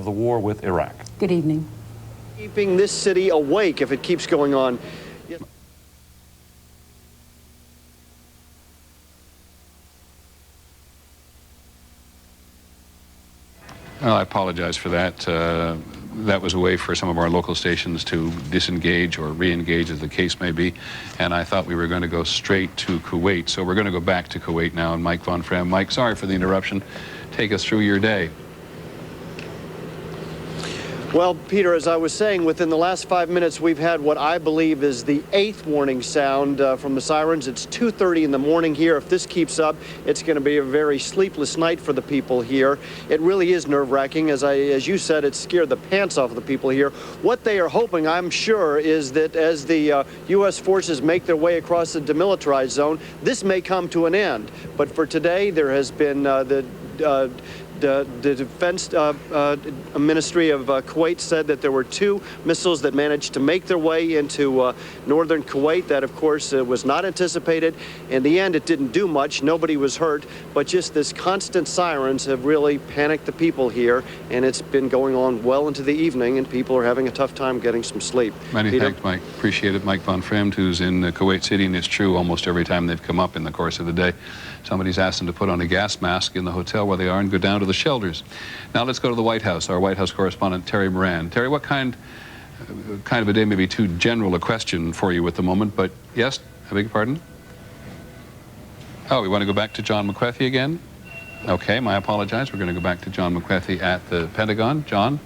of the war with Iraq. Good evening. Keeping this city awake if it keeps going on. Well, I apologize for that. That was a way for some of our local stations to disengage or re-engage, as the case may be. And I thought we were going to go straight to Kuwait. So we're going to go back to Kuwait now. And Mike Von Frem. Mike, sorry for the interruption. Take us through your day. Well, Peter, as I was saying, within the last 5 minutes, we've had what I believe is the 8th warning sound from the sirens. It's 2:30 in the morning here. If this keeps up, it's going to be a very sleepless night for the people here. It really is nerve-wracking. As you said, it scared the pants off of the people here. What they are hoping, I'm sure, is that as the U.S. forces make their way across the demilitarized zone, this may come to an end. But for today, there has been the Defense Ministry of Kuwait said that there were 2 missiles that managed to make their way into northern Kuwait. That, of course, was not anticipated. In the end, it didn't do much. Nobody was hurt. But just this constant sirens have really panicked the people here. And it's been going on well into the evening, and people are having a tough time getting some sleep. Many thanks, Mike. Appreciate it. Mike Von Frem, who's in Kuwait City, and it's true almost every time they've come up in the course of the day. Somebody's asked them to put on a gas mask in the hotel where they are and go down to the shelters. Now let's go to the White House. Our White House correspondent, Terry Moran. Terry, what kind of a day, maybe too general a question for you at the moment, but yes, I beg your pardon? Oh, we want to go back to John McWethy again? Okay, my apologize. We're going to go back to John McWethy at the Pentagon. John?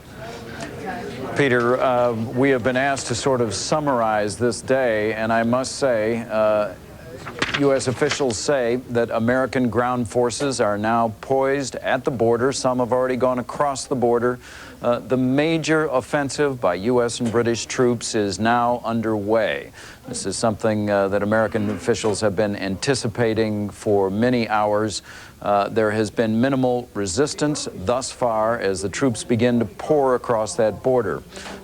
Peter, we have been asked to sort of summarize this day, and I must say, U.S. officials say that American ground forces are now poised at the border. Some have already gone across the border. The major offensive by U.S. and British troops is now underway. This is something that American officials have been anticipating for many hours. There has been minimal resistance thus far as the troops begin to pour across that border.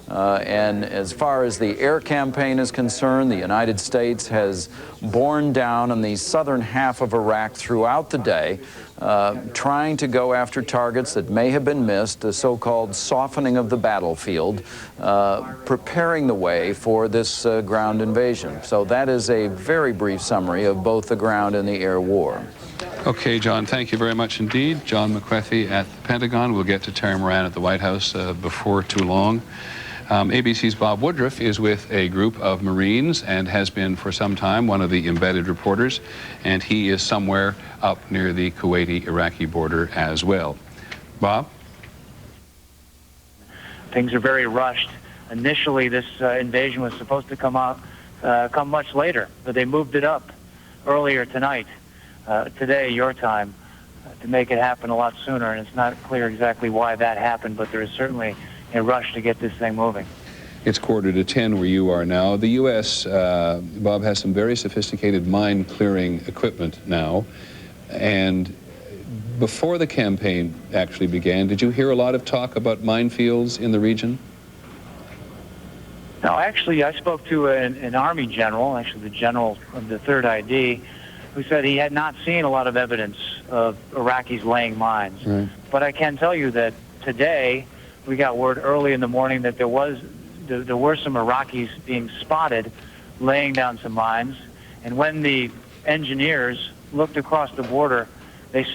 And as far as the air campaign is concerned, the United States has borne down on the southern half of Iraq throughout the day, trying to go after targets that may have been missed, the so-called softening of the battlefield, preparing the way for this ground invasion. So that is a very brief summary of both the ground and the air war. Okay, John, thank you very much indeed. John McWethy at the Pentagon. We'll get to Terry Moran at the White House before too long. ABC's Bob Woodruff is with a group of Marines and has been for some time one of the embedded reporters, and he is somewhere up near the Kuwaiti-Iraqi border as well. Bob? Things are very rushed. Initially, this invasion was supposed to come much later, but they moved it up earlier tonight, today, your time, to make it happen a lot sooner, and it's not clear exactly why that happened, but there is certainly a rush to get this thing moving. It's 9:45 where you are now. The U.S., Bob, has some very sophisticated mine-clearing equipment now, and before the campaign actually began, did you hear a lot of talk about minefields in the region? No, actually, I spoke to an Army general, actually the general of the 3rd ID, who said he had not seen a lot of evidence of Iraqis laying mines. Right. But I can tell you that today, we got word early in the morning that there were some Iraqis being spotted laying down some mines. And when the engineers looked across the border, they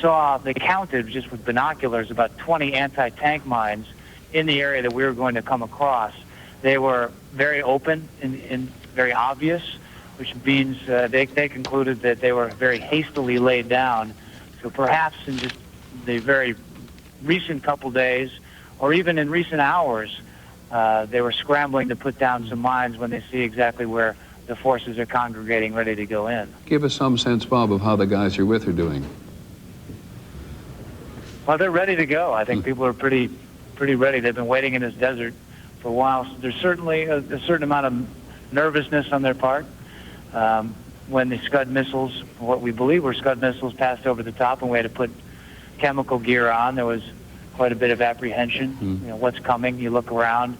counted just with binoculars about 20 anti-tank mines in the area that we were going to come across. They were very open and very obvious, which means they concluded that they were very hastily laid down. So perhaps in just the very recent couple days, or even in recent hours, they were scrambling to put down some mines when they see exactly where the forces are congregating ready to go in. Give us some sense, Bob, of how the guys you're with are doing. Well, they're ready to go. I think people are pretty ready. They've been waiting in this desert for a while. So there's certainly a certain amount of nervousness on their part. When the Scud missiles, what we believe were Scud missiles, passed over the top and we had to put chemical gear on, there was quite a bit of apprehension. You know, what's coming? You look around,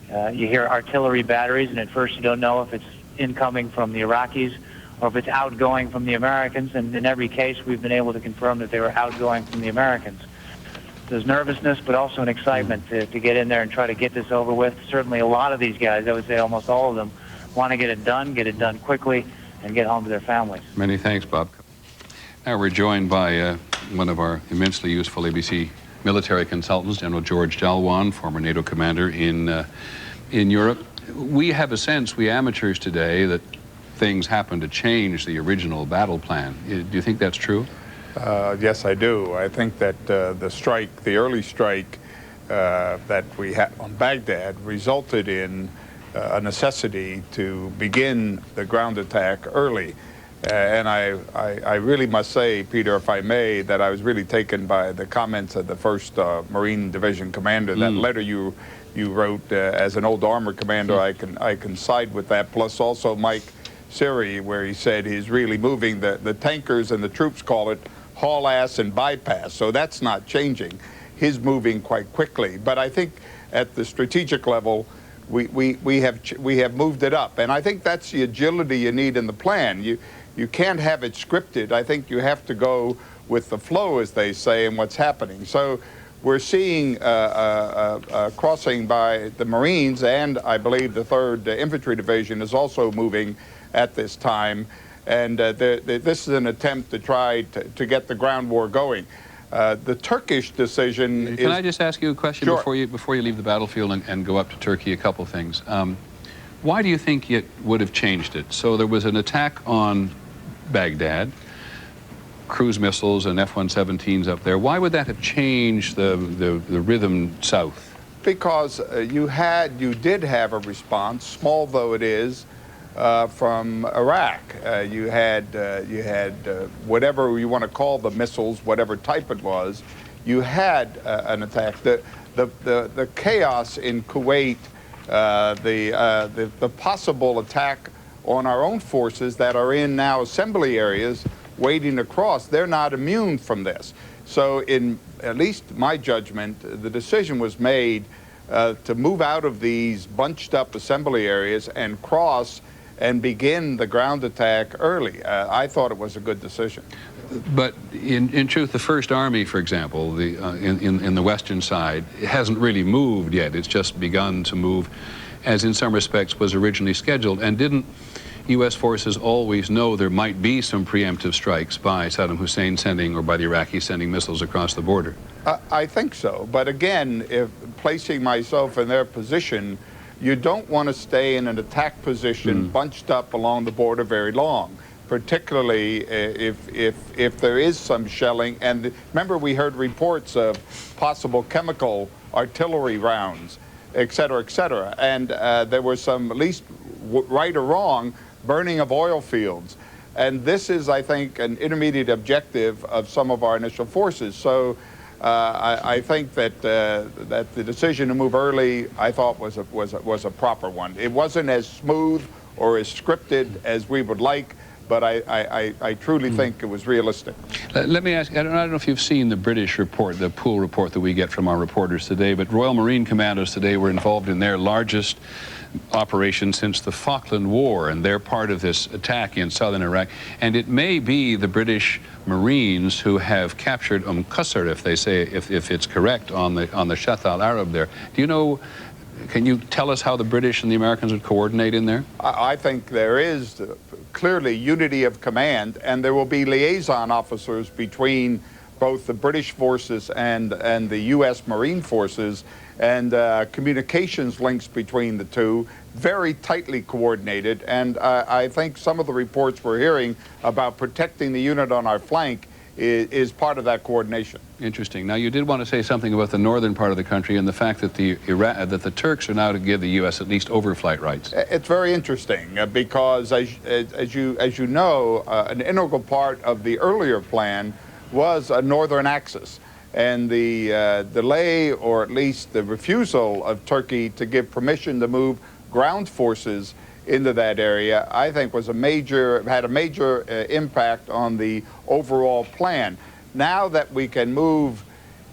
you hear artillery batteries, and at first you don't know if it's incoming from the Iraqis or if it's outgoing from the Americans. And in every case, we've been able to confirm that they were outgoing from the Americans. there's nervousness, but also an excitement to get in there and try to get this over with. Certainly a lot of these guys, I would say almost all of them, want to get it done quickly, and get home to their families. Many thanks, Bob. Now we're joined by one of our immensely useful ABC military consultants, General George Jalwan, former NATO commander in Europe. We have a sense, we amateurs today, that things happen to change the original battle plan. Do you think that's true? Yes, I do. I think that the early strike that we had on Baghdad resulted in a necessity to begin the ground attack early. And I really must say, Peter, if I may, that I was really taken by the comments of the 1st Marine Division commander. That letter you wrote as an old armor commander, I can side with that. Plus also Mike Siri, where he said he's really moving. The tankers and the troops call it haul ass and bypass. So that's not changing. He's moving quite quickly. But I think at the strategic level, we have moved it up. And I think that's the agility you need in the plan. You can't have it scripted. I think you have to go with the flow, as they say, and what's happening. So we're seeing crossing by the Marines, and I believe the 3rd Infantry Division is also moving at this time. And this is an attempt to try to get the ground war going. The Turkish decision Can I just ask you a question? Sure. before you leave the battlefield and go up to Turkey? A couple things. Why do you think it would have changed it? So there was an attack on Baghdad, cruise missiles and F-117s up there. Why would that have changed the rhythm south? Because you did have a response, small though it is, from Iraq. You had whatever you want to call the missiles, whatever type it was. You had an attack. The chaos in Kuwait, the possible attack on our own forces that are in now assembly areas waiting to cross, they're not immune from this. So in at least my judgment, the decision was made to move out of these bunched up assembly areas and cross and begin the ground attack early. I thought it was a good decision. But in truth, the First Army, for example, in the western side, it hasn't really moved yet. It's just begun to move, as in some respects was originally scheduled. And didn't U.S. forces always know there might be some preemptive strikes by Saddam Hussein sending, or by the Iraqis sending missiles across the border? I think so. But again, if placing myself in their position, you don't want to stay in an attack position bunched up along the border very long, particularly if there is some shelling. And remember, we heard reports of possible chemical artillery rounds, et cetera, et cetera. And there were some, at least right or wrong, burning of oil fields. And this is, I think, an intermediate objective of some of our initial forces. So I think that that the decision to move early, I thought, was a proper one. It wasn't as smooth or as scripted as we would like, but I truly think it was realistic. Let me ask, I don't know if you've seen the British report, the pool report that we get from our reporters today, but Royal Marine Commandos today were involved in their largest operation since the Falkland War, and they're part of this attack in southern Iraq. And it may be the British Marines who have captured Qasr, if they say, if it's correct, on the Shatt al-Arab there. Do you know, can you tell us how the British and the Americans would coordinate in there? I think there is clearly unity of command, and there will be liaison officers between both the British forces and the U.S. Marine forces, and communications links between the two, very tightly coordinated. And I think some of the reports we're hearing about protecting the unit on our flank is part of that coordination. Interesting. Now, you did want to say something about the northern part of the country and the fact that the Turks are now to give the U.S. at least overflight rights. It's very interesting because, as you know, an integral part of the earlier plan was a northern axis. And the delay, or at least the refusal of Turkey to give permission to move ground forces into that area, I think had a major impact on the overall plan. Now that we can move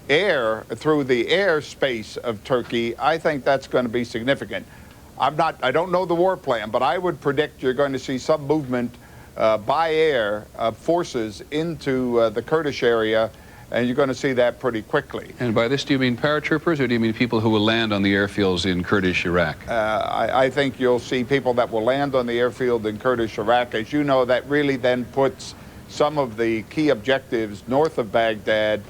air through the airspace of Turkey, I think that's going to be significant. I don't know the war plan, but I would predict you're going to see some movement by air of forces into the Kurdish area. and you're going to see that pretty quickly. And by this, do you mean paratroopers, or do you mean people who will land on the airfields in Kurdish Iraq? I think you'll see people that will land on the airfield in Kurdish Iraq. As you know, that really then puts some of the key objectives north of Baghdad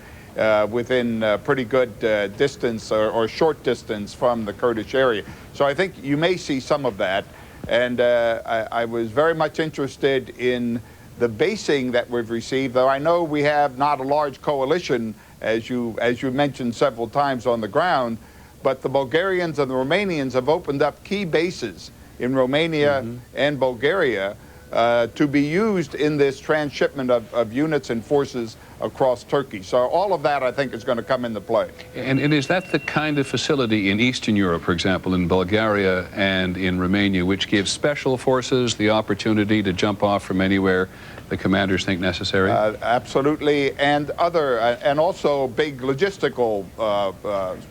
within pretty good distance or short distance from the Kurdish area. So I think you may see some of that. And I was very much interested in the basing that we've received, though I know we have not a large coalition, as you mentioned several times, on the ground, but the Bulgarians and the Romanians have opened up key bases in Romania and Bulgaria to be used in this transshipment of units and forces across Turkey. So all of that, I think, is going to come into play. And is that the kind of facility in Eastern Europe, for example, in Bulgaria and in Romania, which gives special forces the opportunity to jump off from anywhere the commanders think necessary? Absolutely, and also big logistical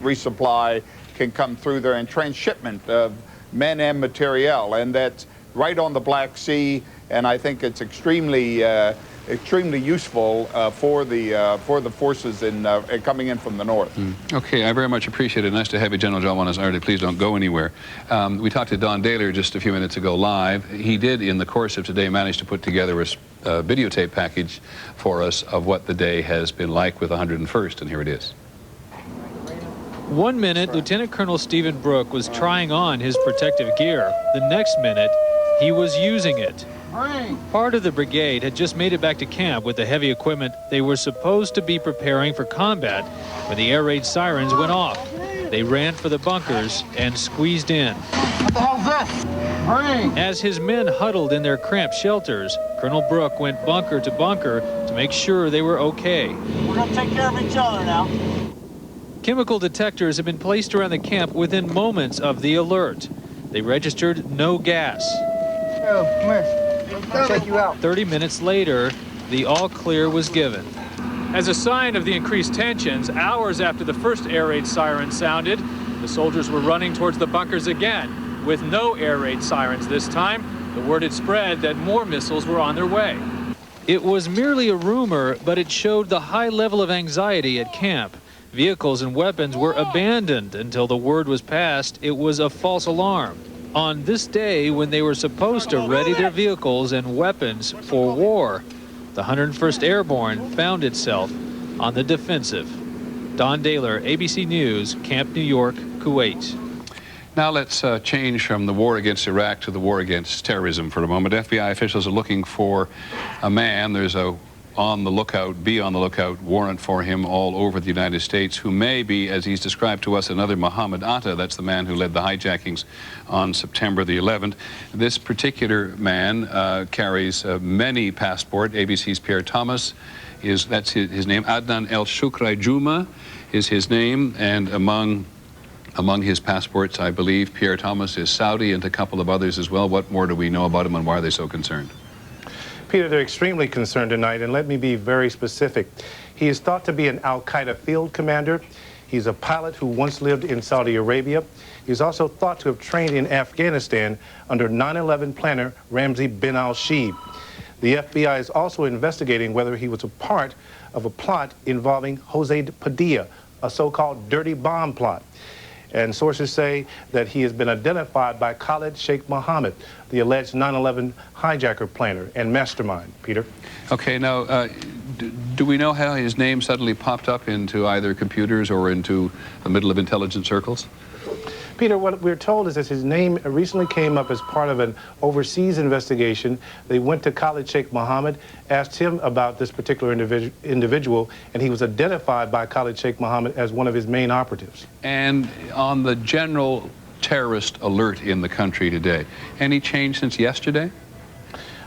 resupply can come through there, and transshipment of men and materiel, and that's right on the Black Sea, and I think it's extremely useful for the forces coming in from the north. Okay, I very much appreciate it. Nice to have you, General John Buenos-Aires. Please don't go anywhere. We talked to Don Daler just a few minutes ago live. He did, in the course of today, manage to put together a videotape package for us of what the day has been like with 101st, and here it is. 1 minute, Lieutenant Colonel Stephen Brooke was trying on his protective gear. The next minute, he was using it. Part of the brigade had just made it back to camp with the heavy equipment they were supposed to be preparing for combat when the air raid sirens went off. They ran for the bunkers and squeezed in. What the hell's this? Bring! As his men huddled in their cramped shelters, Colonel Brooke went bunker to bunker to make sure they were okay. We're going to take care of each other now. Chemical detectors have been placed around the camp within moments of the alert. They registered no gas. Come here. I'll check you out. 30 minutes later, the all clear was given. As a sign of the increased tensions, hours after the first air raid siren sounded, the soldiers were running towards the bunkers again. With no air raid sirens this time, the word had spread that more missiles were on their way. It was merely a rumor, but it showed the high level of anxiety at camp. Vehicles and weapons were abandoned until the word was passed it was a false alarm. On this day, when they were supposed to ready their vehicles and weapons for war, the 101st Airborne found itself on the defensive. Don Daler, ABC News, Camp New York, Kuwait. Now let's change from the war against Iraq to the war against terrorism for a moment. FBI officials are looking for a man. There's a be on the lookout warrant for him all over the United States, who may be, as he's described to us, another Mohammed Atta. That's the man who led the hijackings on September the 11th. This particular man carries many passports. ABC's Pierre Thomas that's his name. Adnan El Shukrai Juma is his name, and among his passports, I believe, Pierre Thomas is Saudi and a couple of others as well. What more do we know about him, and why are they so concerned? Peter, they're extremely concerned tonight, and let me be very specific. He is thought to be an al-Qaeda field commander. He's a pilot who once lived in Saudi Arabia. He's also thought to have trained in Afghanistan under 9/11 planner Ramzi bin al-Shibh. The FBI is also investigating whether he was a part of a plot involving Jose Padilla, a so-called dirty bomb plot. And sources say that he has been identified by Khalid Sheikh Mohammed, the alleged 9/11 hijacker planner and mastermind. Peter? Okay, now, do we know how his name suddenly popped up into either computers or into the middle of intelligence circles? Peter, what we're told is that his name recently came up as part of an overseas investigation. They went to Khalid Sheikh Mohammed, asked him about this particular individual, and he was identified by Khalid Sheikh Mohammed as one of his main operatives. And on the general terrorist alert in the country today, any change since yesterday?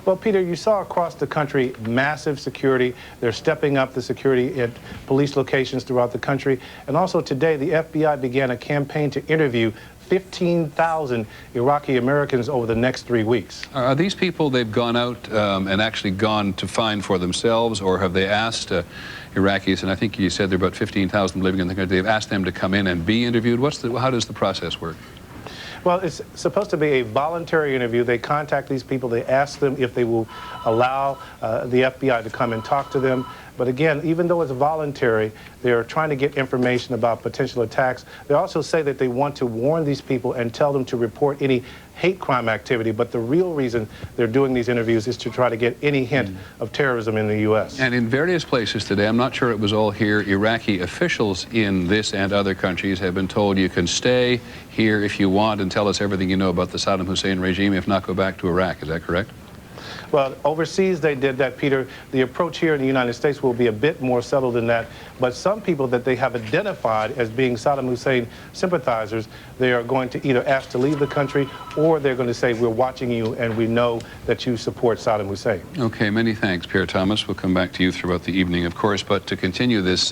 Well, Peter, you saw across the country massive security. They're stepping up the security at police locations throughout the country. And also today, the FBI began a campaign to interview 15,000 Iraqi Americans over the next 3 weeks. Are these people they've gone out and actually gone to find for themselves, or have they asked Iraqis, and I think you said there are about 15,000 living in the country, they've asked them to come in and be interviewed? How does the process work? Well, it's supposed to be a voluntary interview. They contact these people. They ask them if they will allow the FBI to come and talk to them. But again, even though it's voluntary, they're trying to get information about potential attacks. They also say that they want to warn these people and tell them to report any hate crime activity, but the real reason they're doing these interviews is to try to get any hint of terrorism in the U.S. And in various places today, I'm not sure it was all here, Iraqi officials in this and other countries have been told you can stay here if you want and tell us everything you know about the Saddam Hussein regime, if not go back to Iraq. Is that correct? Well, overseas they did that, Peter. The approach here in the United States will be a bit more subtle than that. But some people that they have identified as being Saddam Hussein sympathizers, they are going to either ask to leave the country or they're going to say, we're watching you and we know that you support Saddam Hussein. Okay, many thanks, Pierre Thomas. We'll come back to you throughout the evening, of course. But to continue this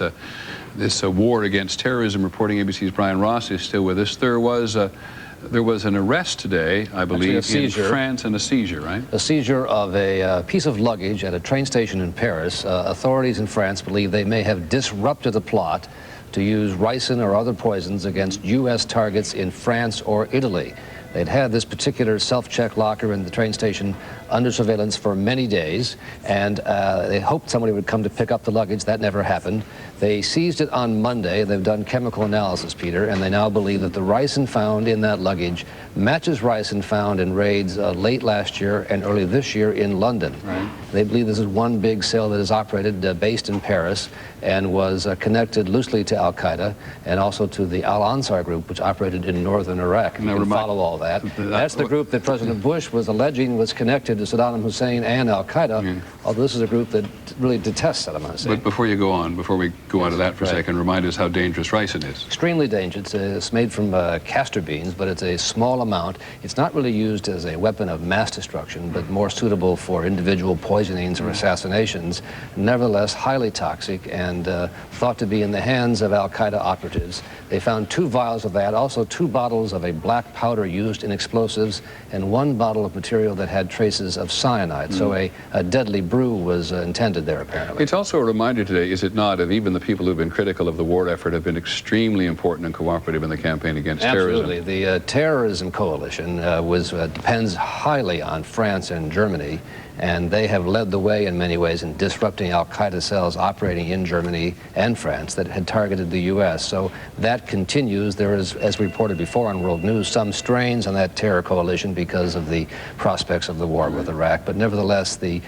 war against terrorism, reporting ABC's Brian Ross is still with us. There was an arrest today, I believe, in France, and a seizure, right? A seizure of a piece of luggage at a train station in Paris. Authorities in France believe they may have disrupted a plot to use ricin or other poisons against U.S. targets in France or Italy. They'd had this particular self-check locker in the train station under surveillance for many days, and they hoped somebody would come to pick up the luggage. That never happened. They seized it on Monday. They've done chemical analysis, Peter, and they now believe that the ricin found in that luggage matches ricin found in raids late last year and early this year in London. Right. They believe this is one big cell that is operated based in Paris and was connected loosely to Al-Qaeda and also to the Al-Ansar group, which operated in northern Iraq. You can follow all that. That's the group that President Bush was alleging was connected to Saddam Hussein and Al-Qaeda, although this is a group that really detests Saddam Hussein. But before we go on to that for a second, remind us how dangerous ricin is. Extremely dangerous. It's made from castor beans, but it's a small amount. It's not really used as a weapon of mass destruction, but more suitable for individual poisonings or assassinations. Nevertheless, highly toxic and thought to be in the hands of Al-Qaeda operatives. They found 2 vials of that, also 2 bottles of a black powder used in explosives, and 1 bottle of material that had traces of cyanide. So a deadly brew was intended there, apparently. It's also a reminder today, is it not, of even the people who've been critical of the war effort have been extremely important and cooperative in the campaign against terrorism. Absolutely. The terrorism coalition depends highly on France and Germany, and they have led the way in many ways in disrupting Al-Qaeda cells operating in Germany and France that had targeted the U.S. So that continues. There is, as reported before on World News, some strains on that terror coalition because of the prospects of the war with Iraq. But nevertheless, the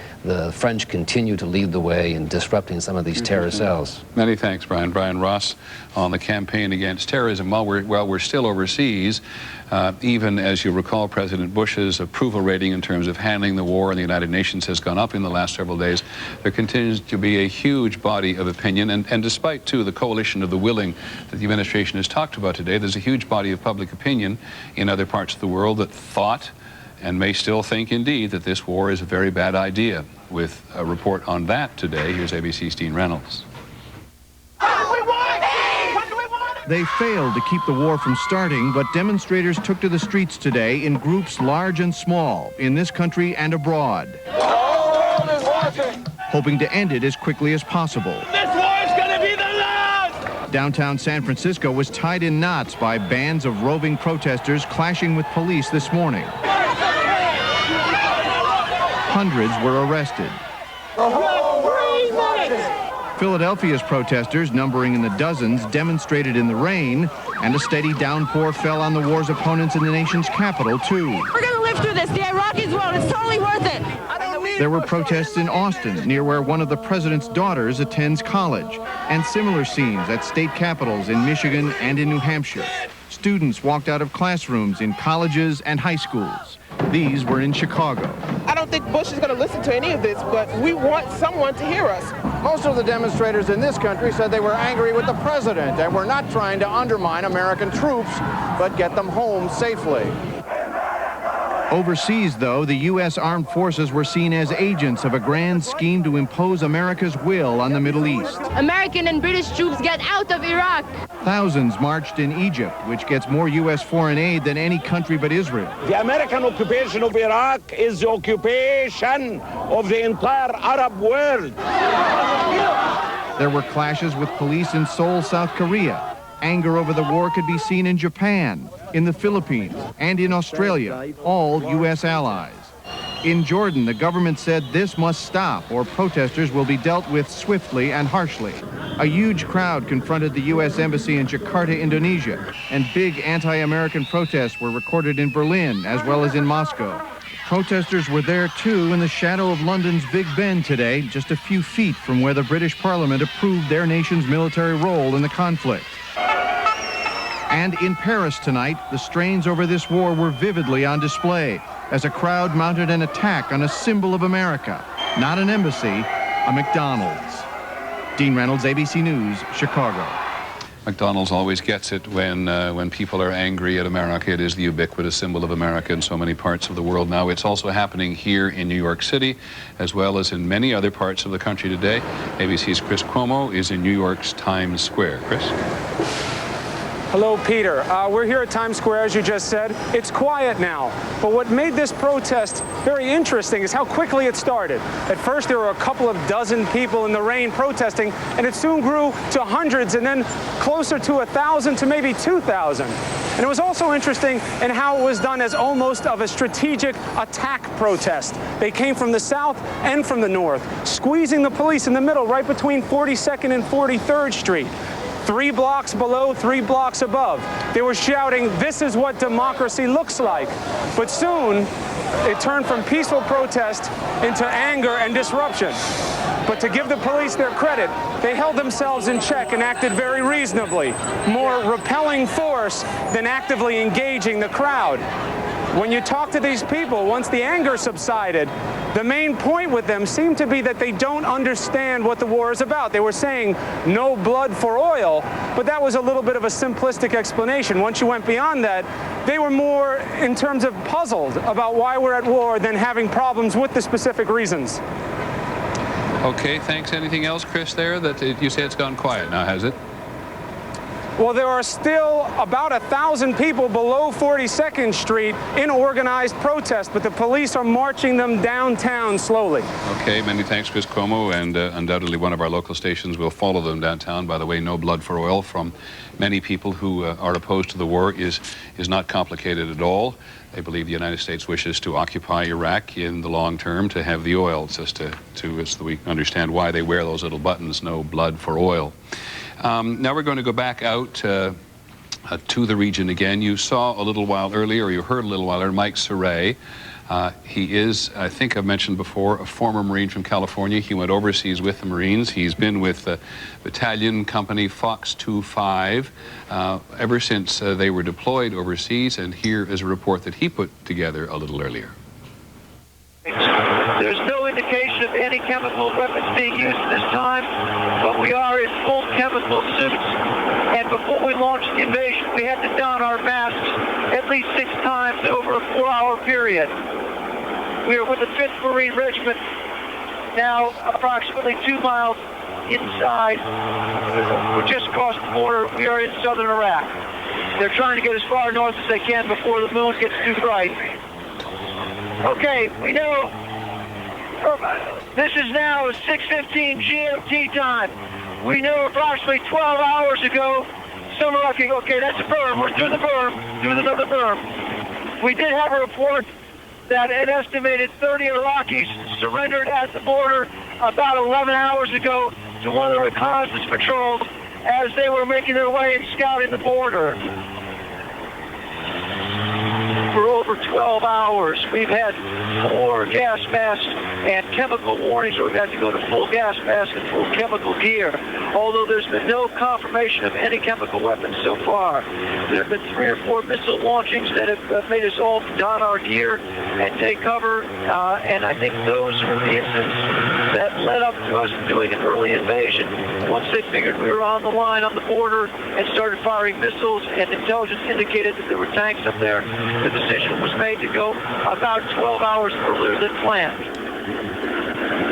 French continue to lead the way in disrupting some of these terror cells. Many thanks, Brian. Brian Ross on the campaign against terrorism. While we're still overseas, even as you recall, President Bush's approval rating in terms of handling the war in the United Nations has gone up in the last several days. There continues to be a huge body of opinion, and despite, too, the coalition of the willing that the administration has talked about today, there's a huge body of public opinion in other parts of the world that thought and may still think, indeed, that this war is a very bad idea. With a report on that today, here's ABC's Dean Reynolds. They failed to keep the war from starting, but demonstrators took to the streets today in groups large and small, in this country and abroad, hoping to end it as quickly as possible. This war is going to be the last! Downtown San Francisco was tied in knots by bands of roving protesters clashing with police this morning. Hundreds were arrested. Philadelphia's protesters, numbering in the dozens, demonstrated in the rain, and a steady downpour fell on the war's opponents in the nation's capital, too. We're going to live through this. The Iraqis won't. It's totally worth it. There were protests in Austin, near where one of the president's daughters attends college, and similar scenes at state capitals in Michigan and in New Hampshire. Students walked out of classrooms in colleges and high schools. These were in Chicago. I don't think Bush is going to listen to any of this, but we want someone to hear us. Most of the demonstrators in this country said they were angry with the president and were not trying to undermine American troops, but get them home safely. Overseas, though, the U.S. armed forces were seen as agents of a grand scheme to impose America's will on the Middle East. American and British troops get out of Iraq. Thousands marched in Egypt, which gets more U.S. foreign aid than any country but Israel. The American occupation of Iraq is the occupation of the entire Arab world. There were clashes with police in Seoul, South Korea. Anger over the war could be seen in Japan, in the Philippines, and in Australia, all U.S. allies. In Jordan, the government said this must stop or protesters will be dealt with swiftly and harshly. A huge crowd confronted the U.S. Embassy in Jakarta, Indonesia, and big anti-American protests were recorded in Berlin as well as in Moscow. Protesters were there, too, in the shadow of London's Big Ben today, just a few feet from where the British Parliament approved their nation's military role in the conflict. And in Paris tonight, the strains over this war were vividly on display as a crowd mounted an attack on a symbol of America, not an embassy, a McDonald's. Dean Reynolds, ABC News, Chicago. McDonald's always gets it when people are angry at America. It is the ubiquitous symbol of America in so many parts of the world now. It's also happening here in New York City, as well as in many other parts of the country today. ABC's Chris Cuomo is in New York's Times Square. Chris? Hello, Peter. We're here at Times Square, as you just said. It's quiet now, but what made this protest very interesting is how quickly it started. At first, there were a couple of dozen people in the rain protesting, and it soon grew to hundreds, and then closer to 1,000 to maybe 2,000. And it was also interesting in how it was done as almost of a strategic attack protest. They came from the south and from the north, squeezing the police in the middle, right between 42nd and 43rd Street. 3 blocks below, 3 blocks above. They were shouting, "This is what democracy looks like." But soon, it turned from peaceful protest into anger and disruption. But to give the police their credit, they held themselves in check and acted very reasonably, more repelling force than actively engaging the crowd. When you talk to these people, once the anger subsided, the main point with them seemed to be that they don't understand what the war is about. They were saying no blood for oil, but that was a little bit of a simplistic explanation. Once you went beyond that, they were more in terms of puzzled about why we're at war than having problems with the specific reasons. Okay, thanks. Anything else, Chris, there? You say it's gone quiet now, has it? Well, there are still about 1,000 people below 42nd Street in organized protest, but the police are marching them downtown slowly. Okay, many thanks, Chris Cuomo, and undoubtedly one of our local stations will follow them downtown. By the way, no blood for oil from many people who are opposed to the war is not complicated at all. They believe the United States wishes to occupy Iraq in the long term to have the oil. It's just so we understand why they wear those little buttons, no blood for oil. Now we're going to go back out to the region again. You saw a little while earlier, or you heard a little while earlier, Mike Surrey. He is, I think I've mentioned before, a former Marine from California. He went overseas with the Marines. He's been with the battalion company Fox 25 ever since they were deployed overseas. And here is a report that he put together a little earlier. There's no indication of any chemical weapons being used at this time, but we are in full chemical suits. And before we launched the invasion, we had to don our masks at least 6 times over a 4-hour period. We are with the 5th Marine Regiment, now approximately 2 miles inside. We just crossed the border. We are in southern Iraq. They're trying to get as far north as they can before the moon gets too bright. Okay, we know this is now 6:15 GMT time. We know approximately 12 hours ago, some Iraqi, okay, that's a berm, we're through the berm, through another berm. We did have a report that an estimated 30 Iraqis surrendered at the border about 11 hours ago to one of the reconnaissance patrols as they were making their way and scouting the border. For over 12 hours, we've had 4 gas masks and chemical warnings, so we've had to go to full gas mask and full chemical gear, although there's been no confirmation of any chemical weapons so far. There have been 3 or 4 missile launchings that have made us all don our gear and take cover, and I think those were the incidents that led up to us doing an early invasion. Once they figured we were on the line on the border and started firing missiles, and intelligence indicated that there were tanks up there, the decision was made to go about 12 hours earlier than planned.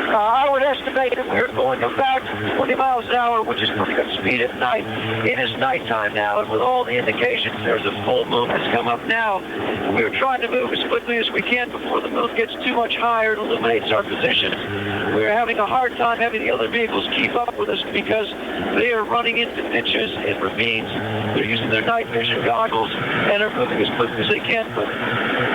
I would estimate that we're going about 20 miles an hour, which is pretty good speed at night. It is nighttime now, and with all the indications, there's a full moon that's come up now. We're trying to move as quickly as we can before the moon gets too much higher and illuminates our position. We're having a hard time having the other vehicles keep up with us because they are running into ditches and ravines. They're using their night vision goggles and are moving as quickly as they can. But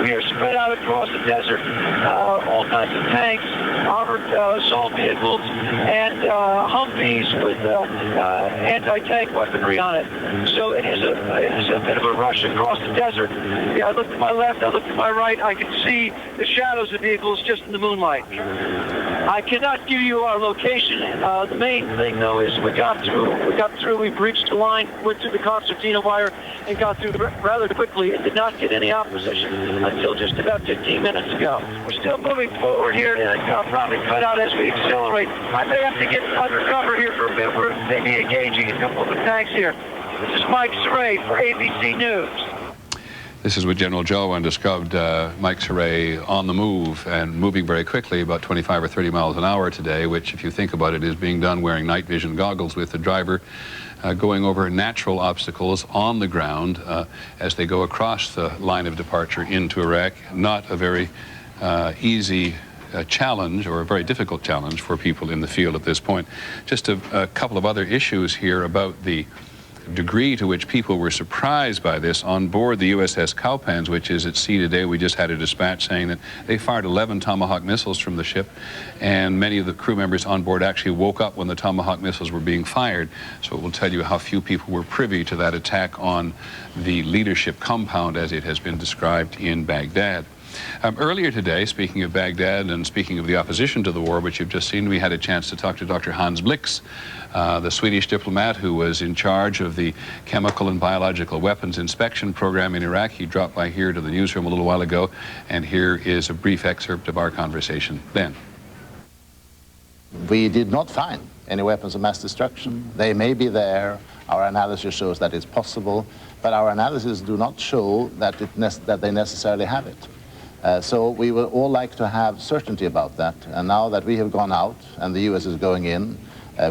we are spread out at across the desert, all kinds of tanks, armored assault vehicles, and Humvees with anti-tank weaponry on it. So it is a bit of a rush across the desert. Yeah, I looked to my left, I looked to my right, I could see the shadows of vehicles just in the moonlight. I cannot give you our location. The main thing, though, is we got through, we breached the line, went through the concertina wire, and got through rather quickly and did not get any opposition until just about 15 minutes ago. We're still moving forward here, and I'll probably cut out as we accelerate. I may have to get undercover here for a bit. We're maybe engaging a couple of the tanks here. This is Mike Saray for ABC News. This is what General Jolwin described Mike Saray on the move and moving very quickly, about 25 or 30 miles an hour today, which, if you think about it, is being done wearing night vision goggles with the driver, going over natural obstacles on the ground as they go across the line of departure into Iraq. Not a very easy challenge, or a very difficult challenge for people in the field at this point. Just a couple of other issues here about the degree to which people were surprised by this. On board the USS Cowpens, which is at sea today, we just had a dispatch saying that they fired 11 Tomahawk missiles from the ship, and many of the crew members on board actually woke up when the Tomahawk missiles were being fired. So it will tell you how few people were privy to that attack on the leadership compound, as it has been described in Baghdad. Earlier today, speaking of Baghdad and speaking of the opposition to the war, which you've just seen, we had a chance to talk to Dr. Hans Blix, the Swedish diplomat who was in charge of the chemical and biological weapons inspection program in Iraq. He dropped by here to the newsroom a little while ago, and here is a brief excerpt of our conversation then. We did not find any weapons of mass destruction. They may be there. Our analysis shows that it's possible, but our analysis do not show that, that they necessarily have it. So we would all like to have certainty about that. And now that we have gone out and the U.S. is going in,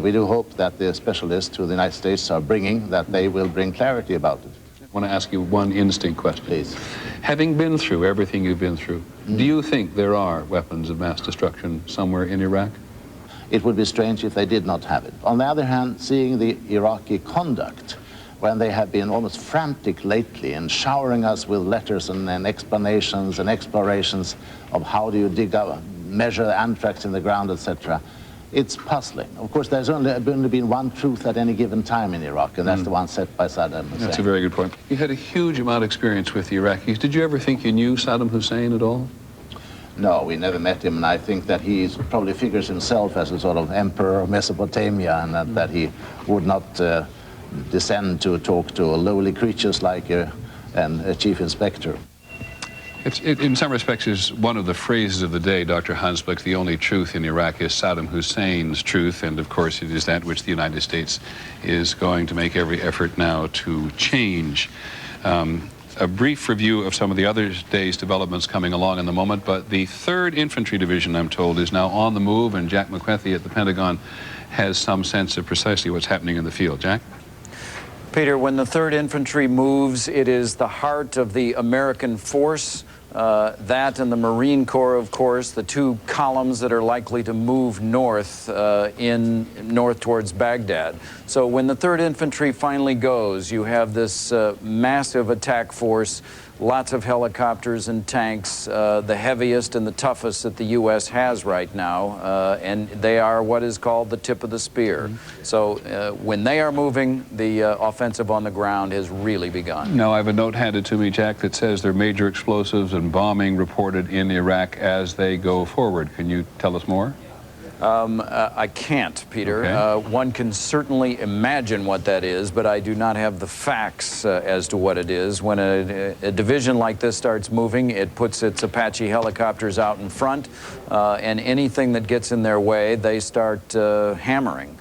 we do hope that the specialists who the United States are bringing, that they will bring clarity about it. I want to ask you one instinct question. Please. Having been through everything you've been through, do you think there are weapons of mass destruction somewhere in Iraq? It would be strange if they did not have it. On the other hand, seeing the Iraqi conduct, when they have been almost frantic lately and showering us with letters and explanations and explorations of how do you dig up, measure anthrax in the ground, etc. It's puzzling. Of course, there's only been one truth at any given time in Iraq, and that's the one set by Saddam Hussein. That's a very good point. You had a huge amount of experience with the Iraqis. Did you ever think you knew Saddam Hussein at all? No, we never met him, and I think that he probably figures himself as a sort of emperor of Mesopotamia, and that he would not descend to talk to lowly creatures like a chief inspector. It, in some respects, is one of the phrases of the day, Dr. Hans Blix. The only truth in Iraq is Saddam Hussein's truth, and of course it is that which the United States is going to make every effort now to change. A brief review of some of the other day's developments coming along in the moment, but the 3rd Infantry Division, I'm told, is now on the move, and Jack McWethy at the Pentagon has some sense of precisely what's happening in the field. Jack? Peter, when the 3rd Infantry moves, it is the heart of the American force. That and the Marine Corps, of course, the two columns that are likely to move north, north towards Baghdad. So when the 3rd Infantry finally goes, you have this massive attack force, lots of helicopters and tanks, the heaviest and the toughest that the U.S. has right now, and they are what is called the tip of the spear. So when they are moving, the offensive on the ground has really begun. Now, I have a note handed to me, Jack, that says there are major explosives and bombing reported in Iraq as they go forward. Can you tell us more? I can't, Peter. Okay. One can certainly imagine what that is, but I do not have the facts as to what it is. When a division like this starts moving, it puts its Apache helicopters out in front, and anything that gets in their way, they start hammering.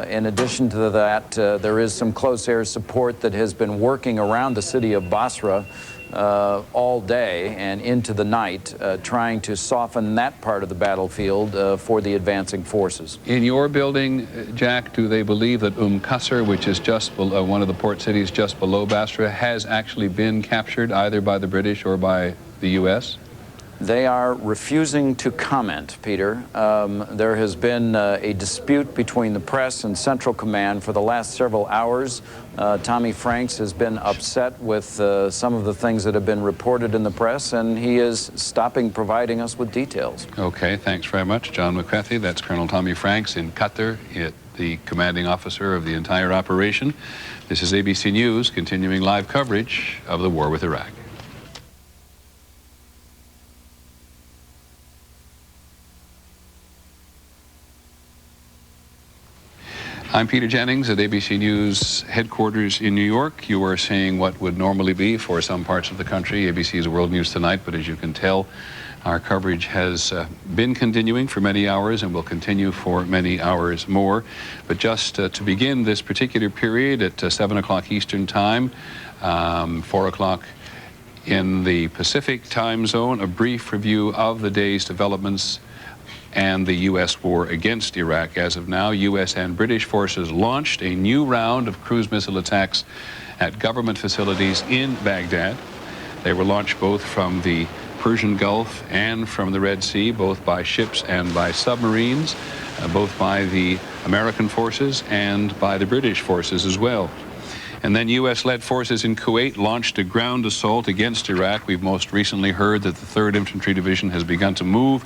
In addition to that, there is some close air support that has been working around the city of Basra all day and into the night, trying to soften that part of the battlefield for the advancing forces. In your building, Jack, do they believe that Qasr, which is just below, one of the port cities just below Basra, has actually been captured either by the British or by the U.S.? They are refusing to comment, Peter. There has been a dispute between the press and Central Command for the last several hours. Tommy Franks has been upset with some of the things that have been reported in the press, and he is stopping providing us with details. Okay, thanks very much, John McCarthy. That's Colonel Tommy Franks in Qatar, the commanding officer of the entire operation. This is ABC News, continuing live coverage of the war with Iraq. I'm Peter Jennings at ABC News headquarters in New York. You are seeing what would normally be for some parts of the country ABC's World News Tonight, but as you can tell, our coverage has been continuing for many hours and will continue for many hours more. But just to begin this particular period at 7 o'clock Eastern Time, 4 o'clock in the Pacific time zone, a brief review of the day's developments and the U.S. war against Iraq. As of now, U.S. and British forces launched a new round of cruise missile attacks at government facilities in Baghdad. They were launched both from the Persian Gulf and from the Red Sea, both by ships and by submarines, both by the American forces and by the British forces as well. And then U.S.-led forces in Kuwait launched a ground assault against Iraq. We've most recently heard that the 3rd Infantry Division has begun to move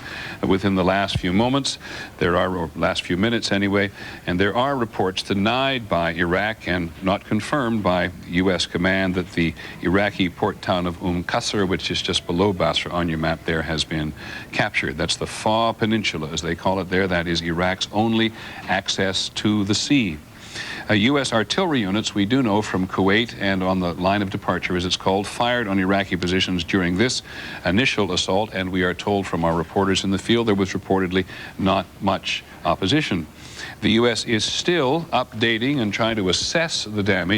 within the last few moments. Or last few minutes anyway. And there are reports denied by Iraq and not confirmed by U.S. command that the Iraqi port town of Qasr, which is just below Basra on your map there, has been captured. That's the Fa Peninsula, as they call it there. That is Iraq's only access to the sea. U.S. artillery units, we do know from Kuwait and on the line of departure, as it's called, fired on Iraqi positions during this initial assault, and we are told from our reporters in the field there was reportedly not much opposition. The U.S. is still updating and trying to assess the damage.